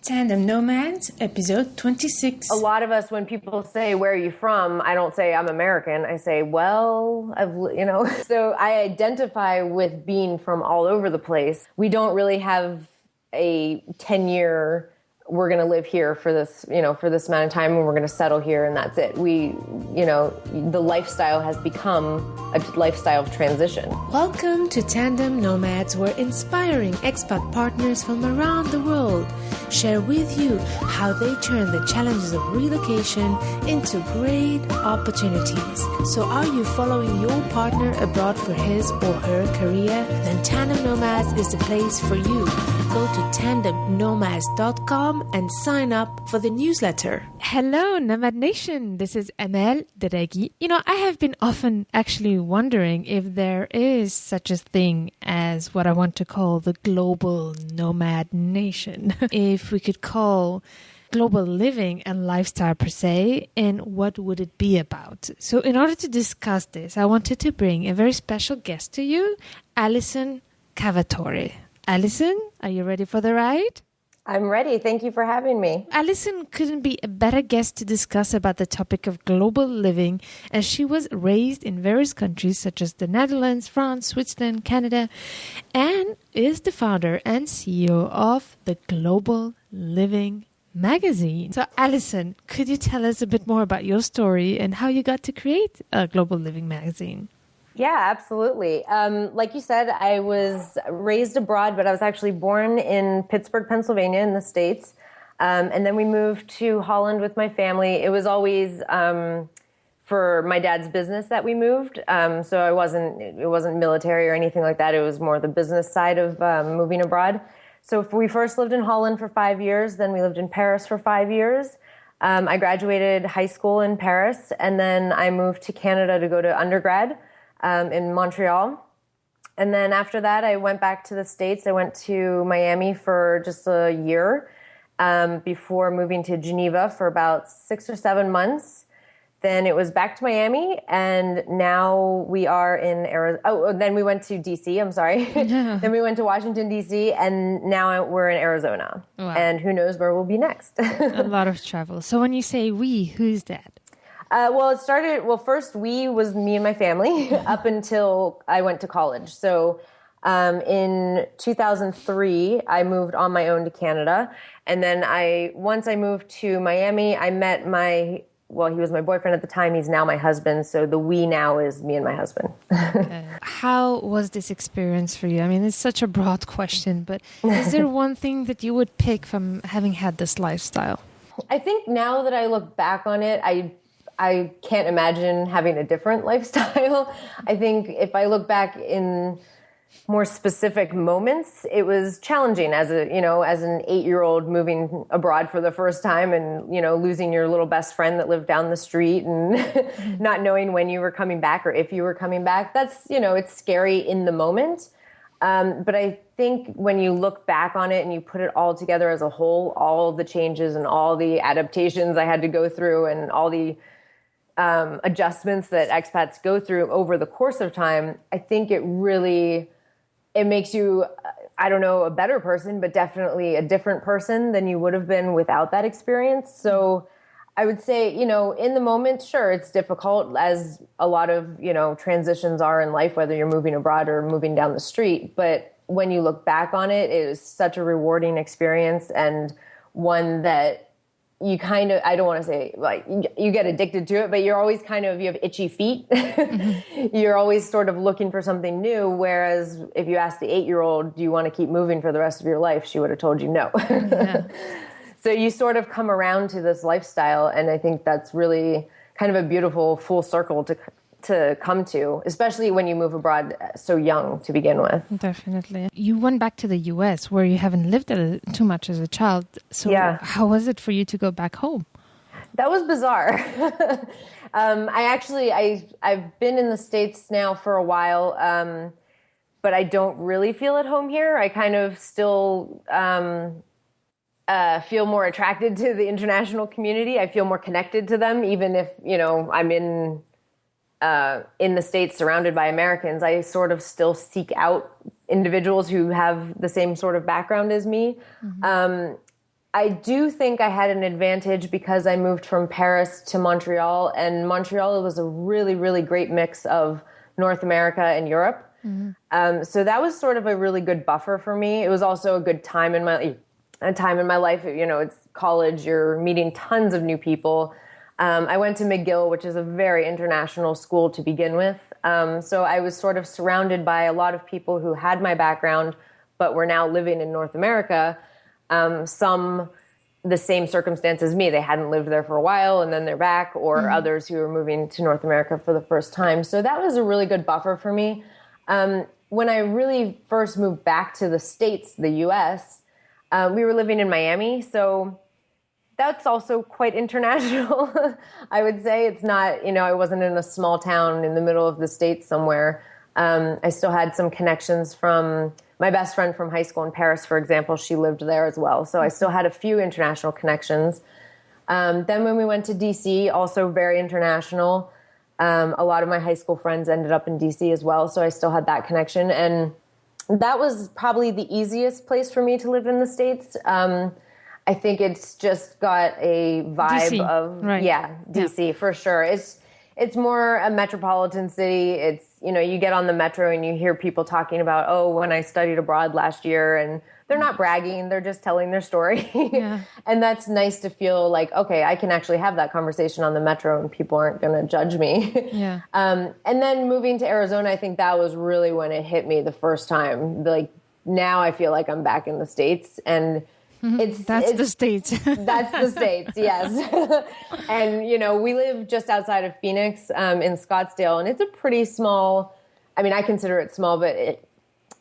Tandem Nomads, episode 26. A lot of us, when people say, where are you from? I don't say I'm American. I say, well, so I identify with being from all over the place. We don't really have a 10-year, we're going to live here for this, for this amount of time and we're going to settle here and that's it. The lifestyle has become a lifestyle of transition. Welcome to Tandem Nomads, where inspiring expat partners from around the world share with you how they turn the challenges of relocation into great opportunities. So are you following your partner abroad for his or her career? Then Tandem Nomads is the place for you. Go to tandemnomads.com and sign up for the newsletter. Hello, Nomad Nation. This is Amel Deragi. I have been often actually wondering if there is such a thing as what I want to call the global nomad nation. If we could call global living and lifestyle per se, and what would it be about? So in order to discuss this, I wanted to bring a very special guest to you, Alison Cavatore. Alison, are you ready for the ride? I'm ready. Thank you for having me. Alison couldn't be a better guest to discuss about the topic of global living, as she was raised in various countries such as the Netherlands, France, Switzerland, Canada, and is the founder and CEO of the Global Living magazine. So Alison, could you tell us a bit more about your story and how you got to create a Global Living magazine? Yeah, absolutely. Like you said, I was raised abroad, but I was actually born in Pittsburgh, Pennsylvania in the States. And then we moved to Holland with my family. It was always for my dad's business that we moved. So it wasn't military or anything like that. It was more the business side of moving abroad. So we first lived in Holland for 5 years. Then we lived in Paris for 5 years. I graduated high school in Paris. And then I moved to Canada to go to undergrad. In Montreal. And then after that, I went back to the States. I went to Miami for just a year before moving to Geneva for about 6 or 7 months. Then it was back to Miami, and now we are in Arizona. Oh, then we went to D.C., I'm sorry. Yeah. Then we went to Washington, D.C., and now we're in Arizona. Wow. And who knows where we'll be next. A lot of travel. So when you say we, who's that? First we was me and my family up until I went to college. So in 2003, I moved on my own to Canada. And then once I moved to Miami, I met he was my boyfriend at the time. He's now my husband. So the we now is me and my husband. Okay. How was this experience for you? I mean, it's such a broad question, but is there one thing that you would pick from having had this lifestyle? I think now that I look back on it, I can't imagine having a different lifestyle. I think if I look back in more specific moments, it was challenging as an 8-year-old moving abroad for the first time and, losing your little best friend that lived down the street and not knowing when you were coming back or if you were coming back. That's, it's scary in the moment. But I think when you look back on it and you put it all together as a whole, all the changes and all the adaptations I had to go through and all the adjustments that expats go through over the course of time, I think it makes you, I don't know, a better person, but definitely a different person than you would have been without that experience. So I would say, in the moment, sure, it's difficult, as a lot of, transitions are in life, whether you're moving abroad or moving down the street. But when you look back on it, it was such a rewarding experience, and one that you kind of, I don't want to say like you get addicted to it, but you're always you have itchy feet. Mm-hmm. You're always sort of looking for something new. Whereas if you ask the 8-year-old, do you want to keep moving for the rest of your life? She would have told you no. Yeah. So you sort of come around to this lifestyle. And I think that's really kind of a beautiful full circle to come to, especially when you move abroad so young to begin with. Definitely. You went back to the U.S. where you haven't lived too much as a child. So yeah. How was it for you to go back home? That was bizarre. I've been in the States now for a while, but I don't really feel at home here. I kind of still feel more attracted to the international community. I feel more connected to them, even if, I'm in the States surrounded by Americans. I sort of still seek out individuals who have the same sort of background as me. Mm-hmm. I do think I had an advantage because I moved from Paris to Montreal, and Montreal was a really, really great mix of North America and Europe. So that was sort of a really good buffer for me. It was also a good time in my life. You know, it's college, you're meeting tons of new people. I went to McGill, which is a very international school to begin with. So I was sort of surrounded by a lot of people who had my background, but were now living in North America. Some the same circumstance as me. They hadn't lived there for a while and then they're back, or others who were moving to North America for the first time. So that was a really good buffer for me. When I really first moved back to the States, the US, we were living in Miami. So that's also quite international. I would say it's not, you know, I wasn't in a small town in the middle of the States somewhere. I still had some connections from my best friend from high school in Paris, for example. She lived there as well. So I still had a few international connections. Then when we went to DC, also very international. A lot of my high school friends ended up in DC as well. So I still had that connection. And that was probably the easiest place for me to live in the States. I think it's just got a vibe DC, of, right. DC for sure. It's more a metropolitan city. It's, you know, you get on the metro and you hear people talking about, oh, when I studied abroad last year, and they're not bragging, they're just telling their story. Yeah. And that's nice to feel like, okay, I can actually have that conversation on the metro and people aren't going to judge me. Yeah. And then moving to Arizona, I think that was really when it hit me the first time. Like, now I feel like I'm back in the States, and That's the States. That's the States, yes. And, you know, we live just outside of Phoenix in Scottsdale, and it's a pretty small, I mean, I consider it small, but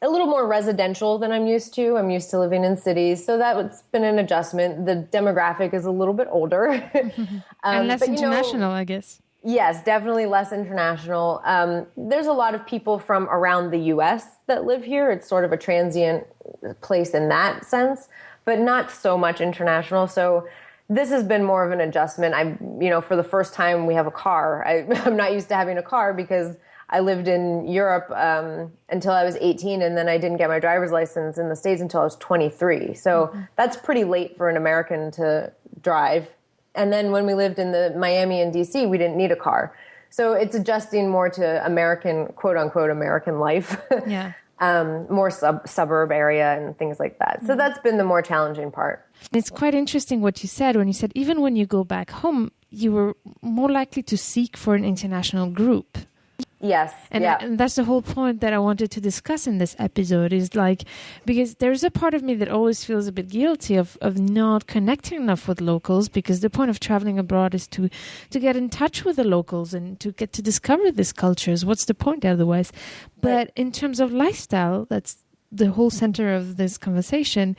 a little more residential than I'm used to. I'm used to living in cities, so that's been an adjustment. The demographic is a little bit older. And less international, I guess. Yes, definitely less international. There's a lot of people from around the U.S. that live here. It's sort of a transient place in that sense, but not so much international. So this has been more of an adjustment. For the first time, we have a car. I'm not used to having a car because I lived in Europe until I was 18, and then I didn't get my driver's license in the States until I was 23. So that's pretty late for an American to drive. And then when we lived in the Miami and DC, we didn't need a car. So it's adjusting more to American, quote unquote, American life. Yeah. More suburb area and things like that. So that's been the more challenging part. It's quite interesting what you said when you said even when you go back home, you were more likely to seek for an international group. Yes. And that's the whole point that I wanted to discuss in this episode is like, because there's a part of me that always feels a bit guilty of not connecting enough with locals, because the point of traveling abroad is to get in touch with the locals and to get to discover these cultures. What's the point otherwise? But in terms of lifestyle, that's the whole center of this conversation.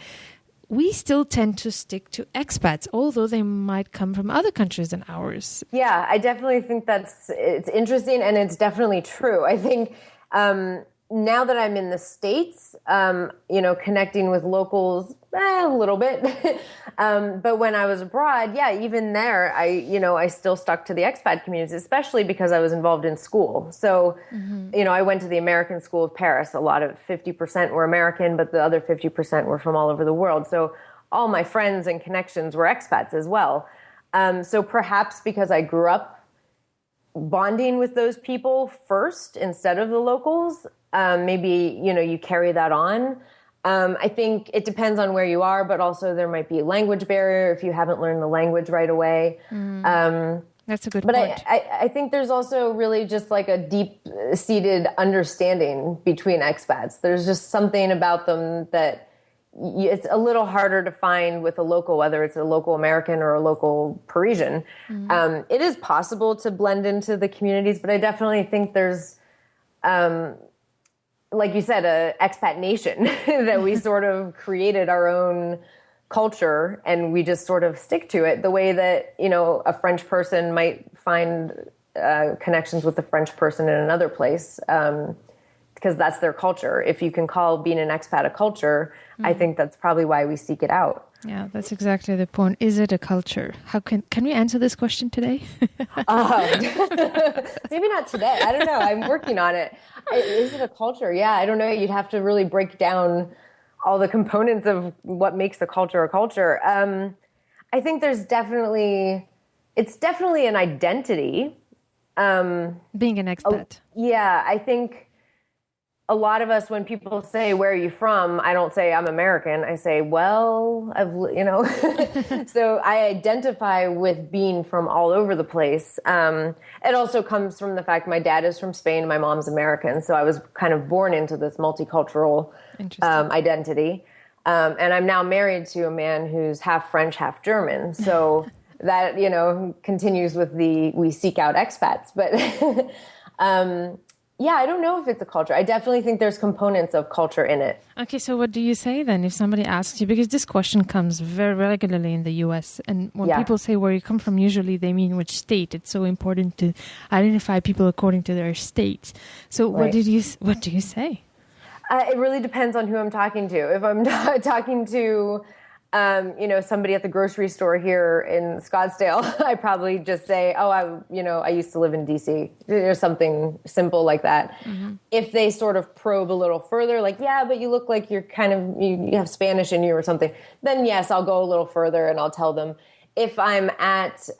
We still tend to stick to expats, although they might come from other countries than ours. Yeah, I definitely think it's interesting, and it's definitely true. I think now that I'm in the States, connecting with locals a little bit. But when I was abroad, even there, I still stuck to the expat communities, especially because I was involved in school. So, I went to the American School of Paris. A lot of 50% were American, but the other 50% were from all over the world. So all my friends and connections were expats as well. So perhaps because I grew up bonding with those people first instead of the locals, maybe, you carry that on. I think it depends on where you are, but also there might be a language barrier if you haven't learned the language right away. That's a good point. But I think there's also really just like a deep-seated understanding between expats. There's just something about them that it's a little harder to find with a local, whether it's a local American or a local Parisian. It is possible to blend into the communities, but I definitely think there's... like you said, a expat nation that we sort of created our own culture and we just sort of stick to it the way that, a French person might find connections with a French person in another place because that's their culture. If you can call being an expat a culture, I think that's probably why we seek it out. Yeah, that's exactly the point. Is it a culture? How can we answer this question today? Maybe not today. I don't know. I'm working on it. Is it a culture? Yeah, I don't know. You'd have to really break down all the components of what makes the culture a culture. I think it's definitely an identity. Being an expat. Yeah, I think a lot of us, when people say, "Where are you from?" I don't say I'm American. I say, "Well, So I identify with being from all over the place. It also comes from the fact my dad is from Spain, my mom's American, so I was kind of born into this multicultural identity. And I'm now married to a man who's half French, half German. So that, continues with we seek out expats. But yeah, I don't know if it's a culture. I definitely think there's components of culture in it. Okay, so what do you say then if somebody asks you? Because this question comes very regularly in the U.S. And when people say where you come from, usually they mean which state. It's so important to identify people according to their states. So what do you say? It really depends on who I'm talking to. If I'm talking to, somebody at the grocery store here in Scottsdale, I probably just say, I used to live in DC, or something simple like that. Mm-hmm. If they sort of probe a little further, like, yeah, but you look like you're you have Spanish in you or something, then yes, I'll go a little further and I'll tell them. If I'm at,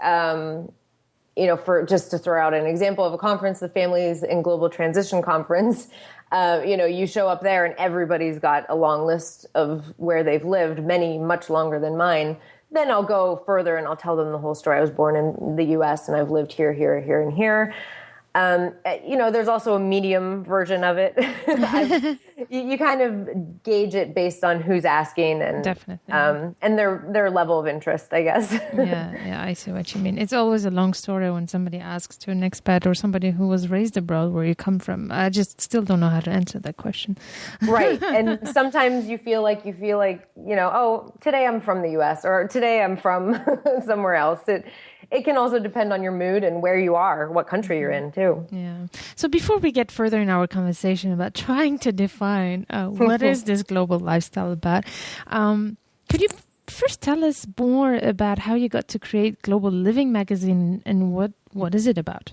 for just to throw out an example of a conference, the Families in Global Transition Conference, you show up there and everybody's got a long list of where they've lived, many much longer than mine. Then I'll go further and I'll tell them the whole story. I was born in the U.S. and I've lived here, here, here, and here. There's also a medium version of it. You kind of gauge it based on who's asking and definitely, and their level of interest, I guess. Yeah, I see what you mean. It's always a long story when somebody asks to an expat or somebody who was raised abroad where you come from. I just still don't know how to answer that question. Right, and sometimes you feel like today I'm from the U.S. or today I'm from somewhere else. It can also depend on your mood and where you are, what country you're in, too. Yeah. So before we get further in our conversation about trying to define what is this global lifestyle about, could you first tell us more about how you got to create Global Living magazine and what is it about?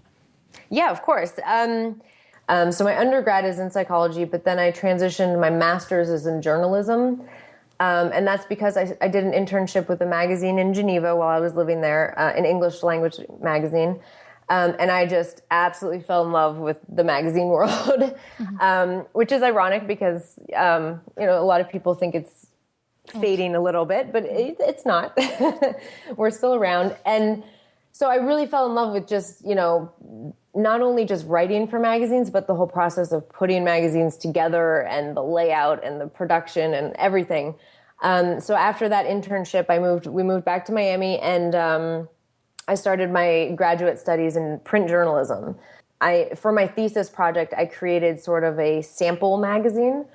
Yeah, of course. So my undergrad is in psychology, but then I transitioned. My master's is in journalism. And that's because I did an internship with a magazine in Geneva while I was living there, an English language magazine. And I just absolutely fell in love with the magazine world, which is ironic because, a lot of people think it's fading a little bit, but it's not. We're still around. And so I really fell in love with just, not only just writing for magazines, but the whole process of putting magazines together and the layout and the production and everything. So after that internship, we moved back to Miami and I started my graduate studies in print journalism. For my thesis project, I created sort of a sample magazine.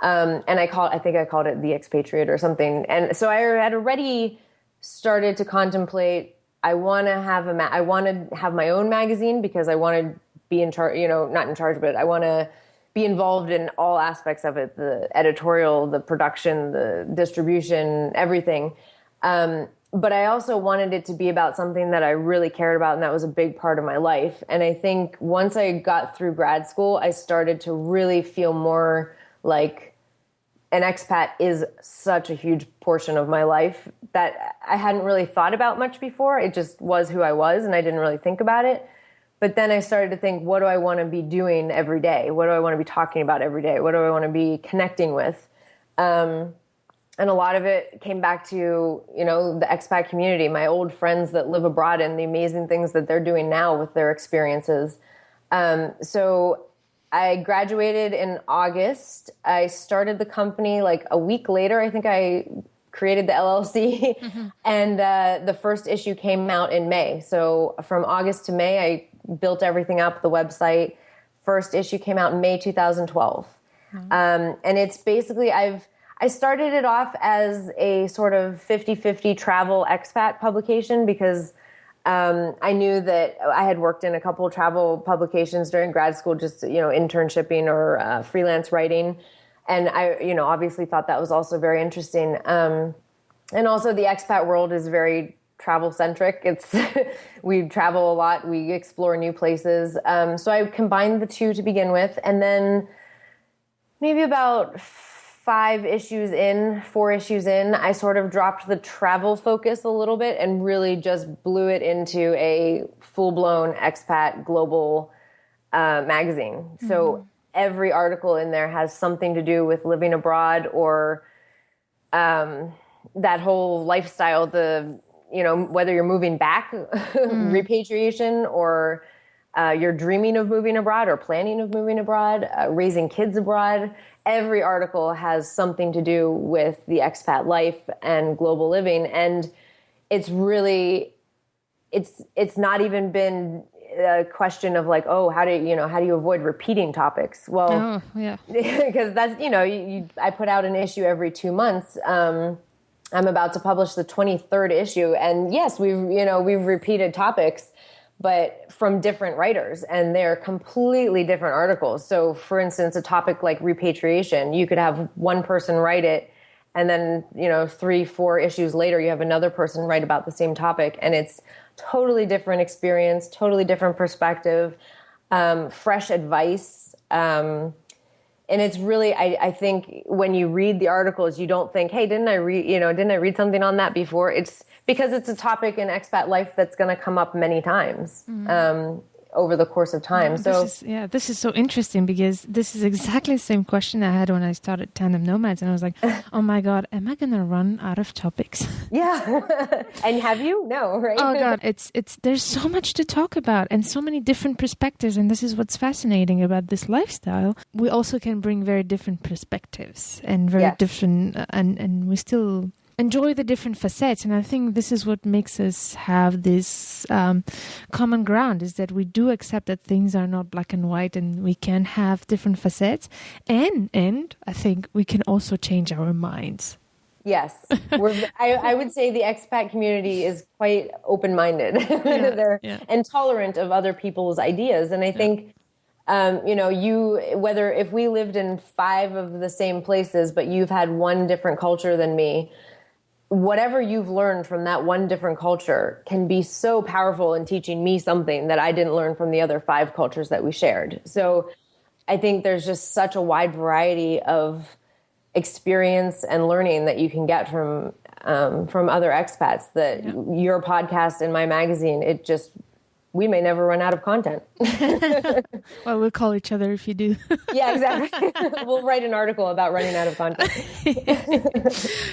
And I think I called it The Expatriate or something. And so I had already started to contemplate I want to have my own magazine because I want to be in charge, not in charge, but I want to be involved in all aspects of it, the editorial, the production, the distribution, everything. But I also wanted it to be about something that I really cared about, and that was a big part of my life. And I think once I got through grad school, I started to really feel more like an expat is such a huge portion of my life that I hadn't really thought about much before. It just was who I was, and I didn't really think about it. But then I started to think, what do I want to be doing every day? What do I want to be talking about every day? What do I want to be connecting with? And a lot of it came back to, the expat community, my old friends that live abroad and the amazing things that they're doing now with their experiences. So I graduated in August. I started the company like a week later. I think I created the LLC and the first issue came out in May. So from August to May, I built everything up, the website. First issue came out in May 2012. And it's basically, I started it off as a sort of 50-50 travel expat publication because I knew that I had worked in a couple of travel publications during grad school, just, internshipping or freelance writing. And I, obviously thought that was also very interesting. And also the expat world is very travel centric. We travel a lot. We explore new places. So I combined the two to begin with. And then maybe about 4 issues in, I sort of dropped the travel focus a little bit and really just blew it into a full-blown expat global magazine. So every article in there has something to do with living abroad or that whole lifestyle, whether you're moving back, repatriation, or you're dreaming of moving abroad or planning of moving abroad, raising kids abroad. Every article has something to do with the expat life and global living. And it's really, it's not even been a question of like, oh, how do you avoid repeating topics? Well, because that's, I put out an issue every 2 months. I'm about to publish the 23rd issue. And yes, we've repeated topics, but from different writers, and they're completely different articles. So for instance, a topic like repatriation, you could have one person write it, and then, 3-4 issues later, you have another person write about the same topic. And it's totally different experience, totally different perspective, fresh advice. And it's really, I think when you read the articles, you don't think, hey, didn't I read something on that before? It's because it's a topic in expat life that's going to come up many times over the course of time. This is so interesting, because this is exactly the same question I had when I started Tandem Nomads, and I was like, oh my God, am I going to run out of topics? Yeah. And have you? No, right? Oh God, it's there's so much to talk about and so many different perspectives, and this is what's fascinating about this lifestyle. We also can bring very different perspectives and very different, and we still enjoy the different facets. And I think this is what makes us have this common ground, is that we do accept that things are not black and white, and we can have different facets, and I think we can also change our minds. Yes. I would say the expat community is quite open-minded. They're and tolerant of other people's ideas. And I think, if we lived in 5 of the same places, but you've had one different culture than me, whatever you've learned from that one different culture can be so powerful in teaching me something that I didn't learn from the other 5 cultures that we shared. So I think there's just such a wide variety of experience and learning that you can get from other expats, that your podcast and my magazine, we may never run out of content. Well, we'll call each other if you do. Yeah, exactly. We'll write an article about running out of content.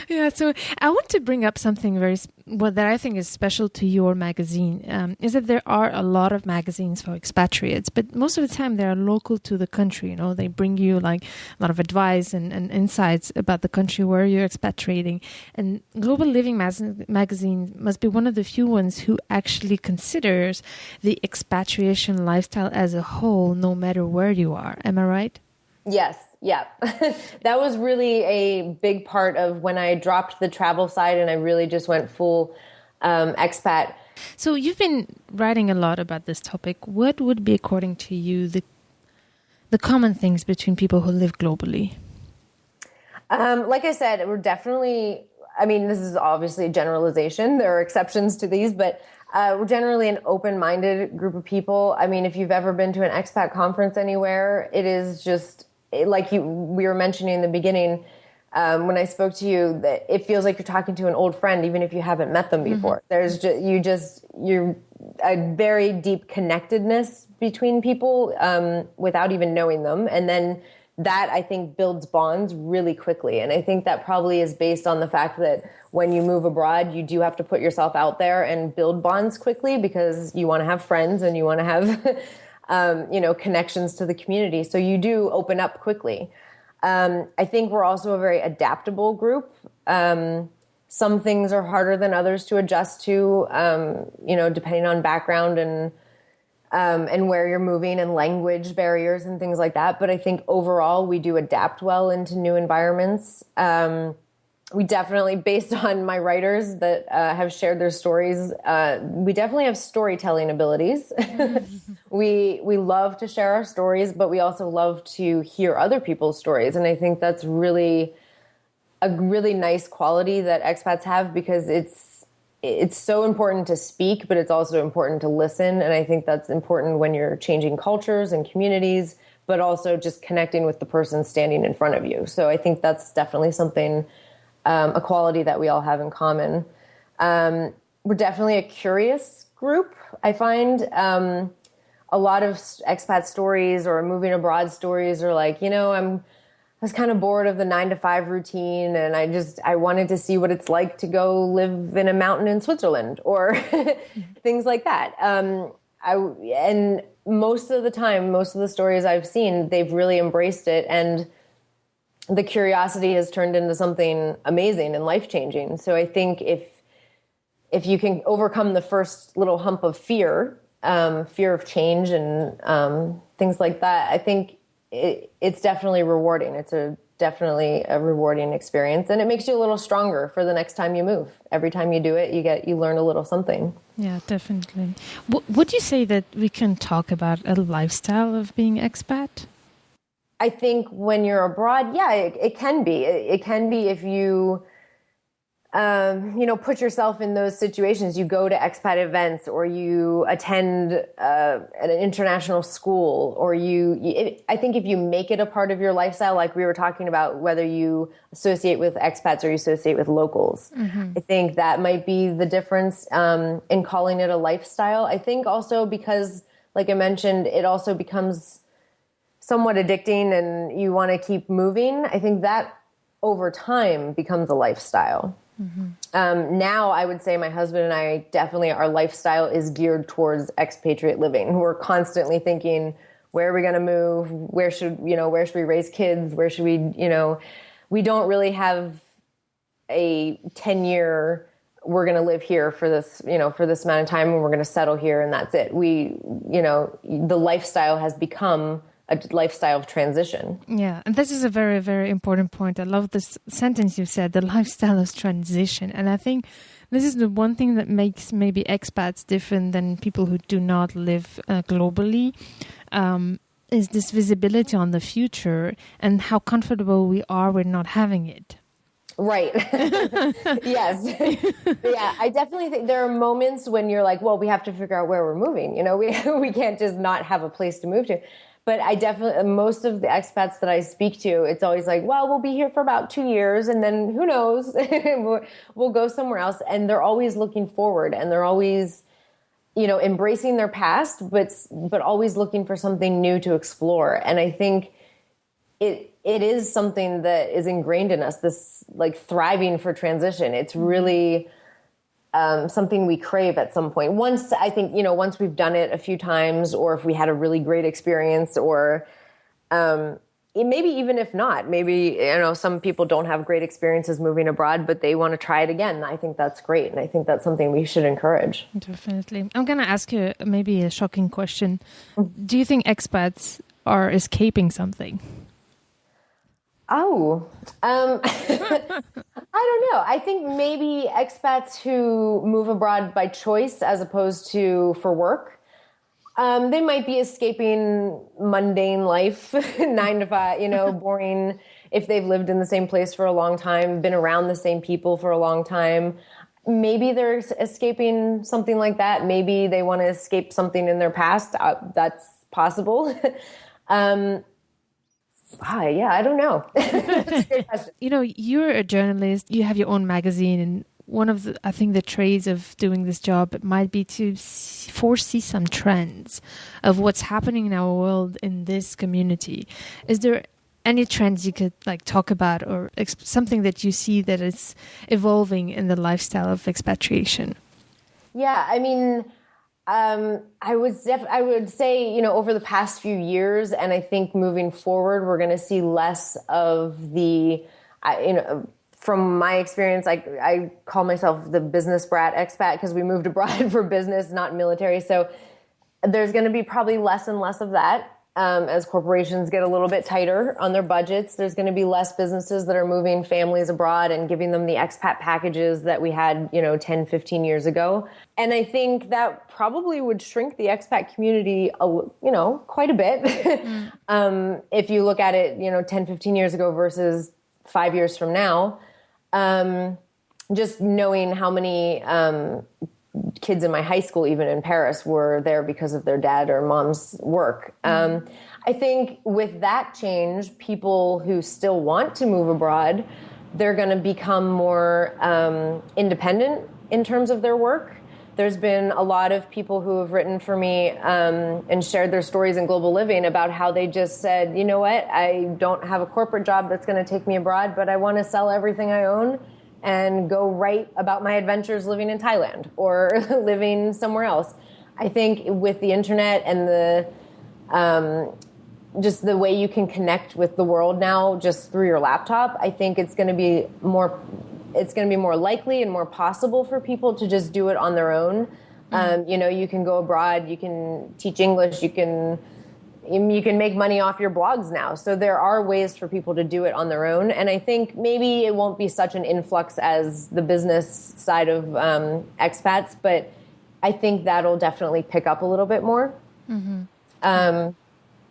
Yeah, so I want to bring up something that I think is special to your magazine, is that there are a lot of magazines for expatriates, but most of the time they are local to the country. They bring you like a lot of advice and insights about the country where you're expatriating. And Global Living magazine must be one of the few ones who actually considers the expatriation lifestyle as a whole, no matter where you are. Am I right? Yes. Yeah. That was really a big part of when I dropped the travel side and I really just went full expat. So you've been writing a lot about this topic. What would be, according to you, the common things between people who live globally? Like I said, we're definitely, this is obviously a generalization. There are exceptions to these, but we're generally an open-minded group of people. If you've ever been to an expat conference anywhere, it is just like we were mentioning in the beginning, when I spoke to you, that it feels like you're talking to an old friend, even if you haven't met them before. You're a very deep connectedness between people, without even knowing them. And then that, I think, builds bonds really quickly. And I think that probably is based on the fact that when you move abroad, you do have to put yourself out there and build bonds quickly, because you want to have friends and you want to have, connections to the community. So you do open up quickly. I think we're also a very adaptable group. Some things are harder than others to adjust to, depending on background and where you're moving, and language barriers and things like that. But I think overall we do adapt well into new environments. We definitely, based on my writers that have shared their stories, we definitely have storytelling abilities. We love to share our stories, but we also love to hear other people's stories. And I think that's really a really nice quality that expats have, because it's so important to speak, but it's also important to listen. And I think that's important when you're changing cultures and communities, but also just connecting with the person standing in front of you. So I think that's definitely something, a quality that we all have in common. We're definitely a curious group. I find a lot of expat stories or moving abroad stories are like, I was kind of bored of the 9-to-5 routine, and I wanted to see what it's like to go live in a mountain in Switzerland or things like that. And most of the time, most of the stories I've seen, they've really embraced it, and the curiosity has turned into something amazing and life-changing. So I think if you can overcome the first little hump of fear of change and things like that, I think it's definitely rewarding. It's definitely a rewarding experience, and it makes you a little stronger for the next time you move. Every time you do it, you learn a little something. Yeah, definitely. Would you say that we can talk about a lifestyle of being expat? I think when you're abroad, yeah, it can be. It can be if you put yourself in those situations. You go to expat events, or you attend an international school, or I think if you make it a part of your lifestyle, like we were talking about, whether you associate with expats or you associate with locals, I think that might be the difference in calling it a lifestyle. I think also because, like I mentioned, it also becomes somewhat addicting and you want to keep moving. I think that over time becomes a lifestyle. Now I would say my husband and I definitely, our lifestyle is geared towards expatriate living. We're constantly thinking, where are we going to move? Where should we raise kids? Where should we, we don't really have a 10-year, we're going to live here for this, for this amount of time, and we're going to settle here and that's it. The lifestyle has become a lifestyle of transition. Yeah, and this is a very, very important point. I love this sentence you said, the lifestyle is transition. And I think this is the one thing that makes maybe expats different than people who do not live globally, is this visibility on the future and how comfortable we are with not having it. Right. Yes. Yeah, I definitely think there are moments when you're like, well, we have to figure out where we're moving. We can't just not have a place to move to. But I definitely, most of the expats that I speak to, it's always like, well, we'll be here for about 2 years and then who knows, we'll go somewhere else. And they're always looking forward, and they're always, embracing their past, but always looking for something new to explore. And I think it is something that is ingrained in us, this like thriving for transition. It's really something we crave at some point. Once we've done it a few times, or if we had a really great experience, or maybe even if not, maybe, some people don't have great experiences moving abroad, but they want to try it again. I think that's great. And I think that's something we should encourage. Definitely. I'm going to ask you maybe a shocking question. Do you think expats are escaping something? Oh, I don't know. I think maybe expats who move abroad by choice as opposed to for work, they might be escaping mundane life, 9 to 5, boring. If they've lived in the same place for a long time, been around the same people for a long time, maybe they're escaping something like that. Maybe they want to escape something in their past. That's possible. I don't know. That's a great question. You're a journalist, you have your own magazine, and one of the traits of doing this job might be to foresee some trends of what's happening in our world in this community. Is there any trends you could talk about, or something that you see that is evolving in the lifestyle of expatriation? Yeah, I mean, I would say, over the past few years, and I think moving forward, we're going to see less of the, from my experience, I call myself the business brat expat because we moved abroad for business, not military. So there's going to be probably less and less of that. As corporations get a little bit tighter on their budgets, there's going to be less businesses that are moving families abroad and giving them the expat packages that we had, 10, 15 years ago. And I think that probably would shrink the expat community, quite a bit. If you look at it, 10, 15 years ago versus 5 years from now, just knowing how many kids in my high school, even in Paris, were there because of their dad or mom's work. I think with that change, people who still want to move abroad, they're going to become more independent in terms of their work. There's been a lot of people who have written for me and shared their stories in Global Living about how they just said, you know what, I don't have a corporate job that's going to take me abroad, but I want to sell everything I own and go write about my adventures living in Thailand or living somewhere else. I think with the internet and the just the way you can connect with the world now just through your laptop, I think it's going to be more likely and more possible for people to just do it on their own. You know, you can go abroad, you can teach English, you can make money off your blogs now. So there are ways for people to do it on their own. And I think maybe it won't be such an influx as the business side of expats, but I think that'll definitely pick up a little bit more.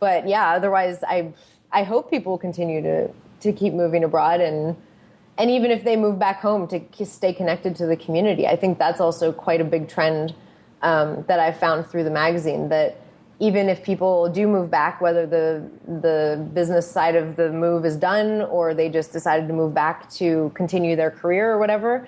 But yeah, otherwise I hope people continue to keep moving abroad and even if they move back home to stay connected to the community. I think that's also quite a big trend that I've found through the magazine, that even if people do move back, whether the business side of the move is done or they just decided to move back to continue their career or whatever,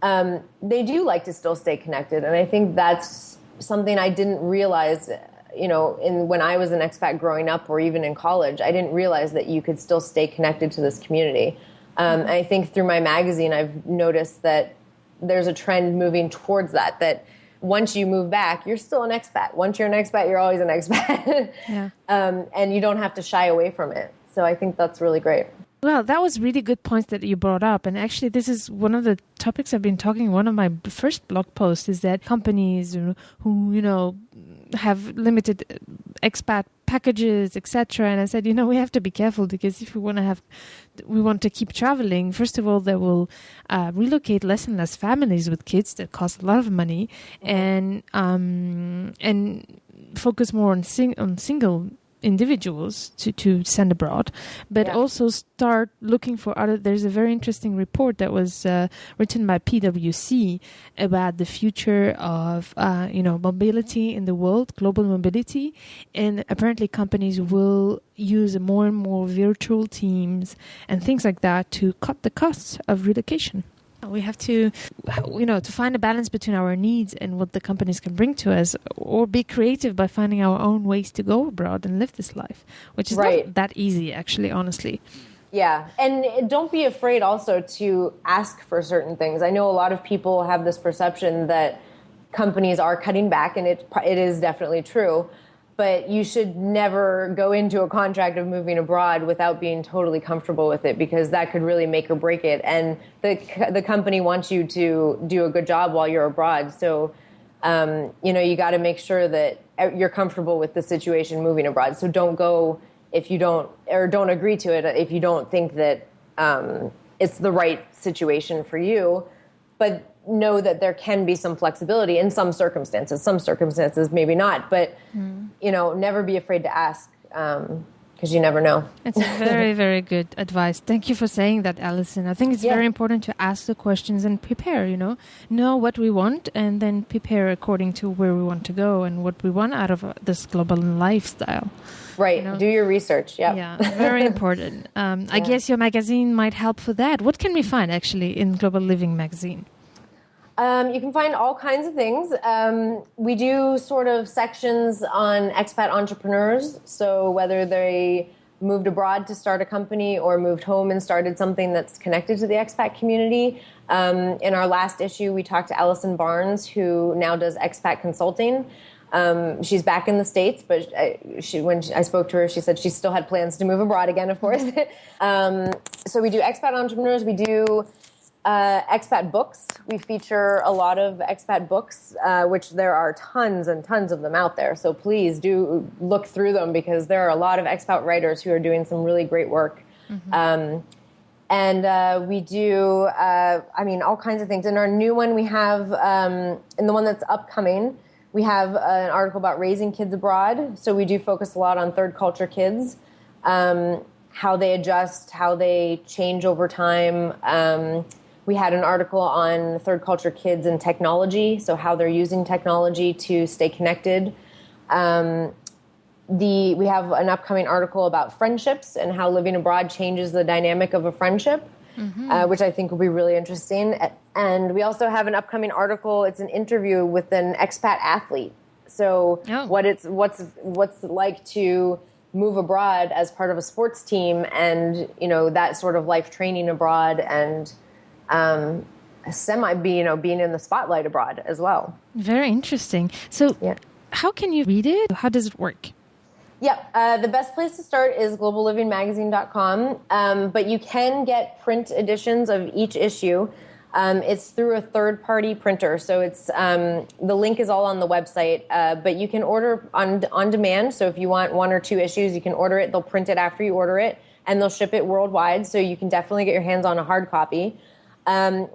they do like to still stay connected. And I think that's something I didn't realize, you know, when I was an expat growing up or even in college. I didn't realize that you could still stay connected to this community. I think through my magazine, I've noticed that there's a trend moving towards that once you move back, you're still an expat. Once you're an expat, you're always an expat. Yeah. And you don't have to shy away from it. So I think that's really great. Well, that was really good points that you brought up. And actually, this is one of the topics I've been talking. One of my first blog posts is that companies who, you know, have limited expat packages, etc. And I said, you know, we have to be careful, because if we want to keep traveling, first of all, they will relocate less and less families with kids that cost a lot of money, and focus more on single individuals to send abroad, but also start looking for other. There's a very interesting report that was written by PwC about the future of mobility in the world, global mobility, and apparently companies will use more and more virtual teams and things like that to cut the costs of relocation. We have to, to find a balance between our needs and what the companies can bring to us, or be creative by finding our own ways to go abroad and live this life, which is not that easy, actually, honestly. Yeah. And don't be afraid also to ask for certain things. I know a lot of people have this perception that companies are cutting back, and it is definitely true. But you should never go into a contract of moving abroad without being totally comfortable with it, because that could really make or break it. And the company wants you to do a good job while you're abroad. So, you got to make sure that you're comfortable with the situation moving abroad. So don't go if you don't agree to it if you don't think that it's the right situation for you. But know that there can be some flexibility in some circumstances. Some circumstances, maybe not. But, never be afraid to ask, because you never know. It's very, very good advice. Thank you for saying that, Alison. I think it's very important to ask the questions and prepare, know what we want, and then prepare according to where we want to go and what we want out of this global lifestyle. Right. Do your research. Yeah, very important. I guess your magazine might help for that. What can we find, actually, in Global Living magazine? You can find all kinds of things. We do sort of sections on expat entrepreneurs. So whether they moved abroad to start a company or moved home and started something that's connected to the expat community. In our last issue, we talked to Alison Barnes, who now does expat consulting. She's back in the States, but when I spoke to her, she said she still had plans to move abroad again, of course. So we do expat entrepreneurs. We do expat books. We feature a lot of expat books, which there are tons and tons of them out there. So please do look through them, because there are a lot of expat writers who are doing some really great work. And we do, all kinds of things. In our new one, we have, in the one that's upcoming, we have an article about raising kids abroad. So we do focus a lot on third culture kids, how they adjust, how they change over time. We had an article on third culture kids and technology, so how they're using technology to stay connected. We have an upcoming article about friendships and how living abroad changes the dynamic of a friendship, which I think will be really interesting. And we also have an upcoming article. It's an interview with an expat athlete. So what's like to move abroad as part of a sports team, and that sort of life training abroad, and being in the spotlight abroad as well. Very interesting. So how can you read it? How does it work? Yeah, the best place to start is globallivingmagazine.com, but you can get print editions of each issue. It's through a third-party printer, so it's the link is all on the website, but you can order on demand. So if you want 1 or 2 issues, you can order it. They'll print it after you order it, and they'll ship it worldwide, so you can definitely get your hands on a hard copy.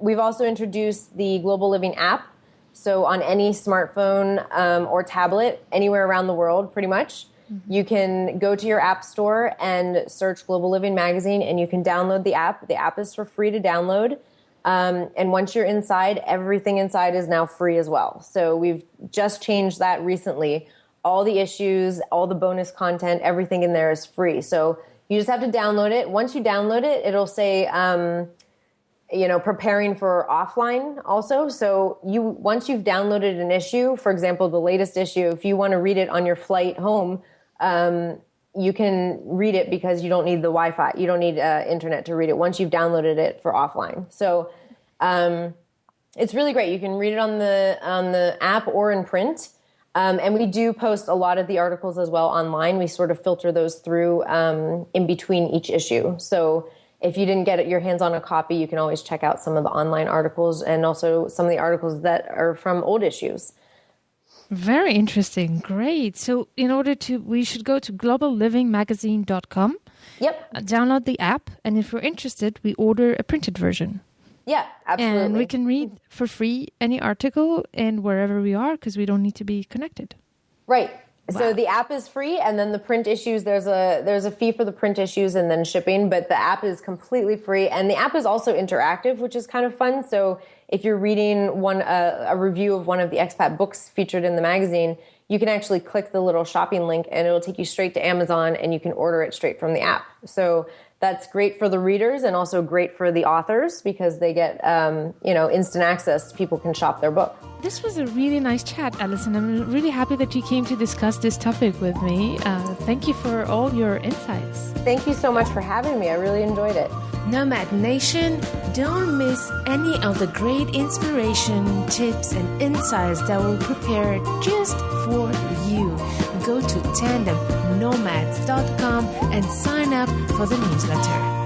We've also introduced the Global Living app, so on any smartphone or tablet, anywhere around the world, pretty much. You can go to your app store and search Global Living Magazine, and you can download the app. The app is for free to download. And once you're inside, everything inside is now free as well. So we've just changed that recently. All the issues, all the bonus content, everything in there is free. So you just have to download it. Once you download it, it'll say, preparing for offline also. So once you've downloaded an issue, for example, the latest issue, if you want to read it on your flight home, you can read it because you don't need the Wi-Fi. You don't need internet to read it once you've downloaded it for offline. So it's really great. You can read it on the app or in print. And we do post a lot of the articles as well online. We sort of filter those through in between each issue. So if you didn't get your hands on a copy, you can always check out some of the online articles and also some of the articles that are from old issues. Very interesting. Great. So we should go to globallivingmagazine.com. Yep. Download the app. And if we're interested, we order a printed version. Yeah, absolutely. And we can read for free any article and wherever we are because we don't need to be connected. Right. Wow. So the app is free, and then the print issues, there's a fee for the print issues and then shipping, but the app is completely free. And the app is also interactive, which is kind of fun. So if you're reading a review of one of the expat books featured in the magazine, you can actually click the little shopping link and it'll take you straight to Amazon and you can order it straight from the app. So that's great for the readers and also great for the authors because they get, instant access. People can shop their book. This was a really nice chat, Alison. I'm really happy that you came to discuss this topic with me. Thank you for all your insights. Thank you so much for having me. I really enjoyed it. Nomad Nation, don't miss any of the great inspiration, tips, and insights that will prepare just for you. Go to tandemnomads.com and sign up for the newsletter.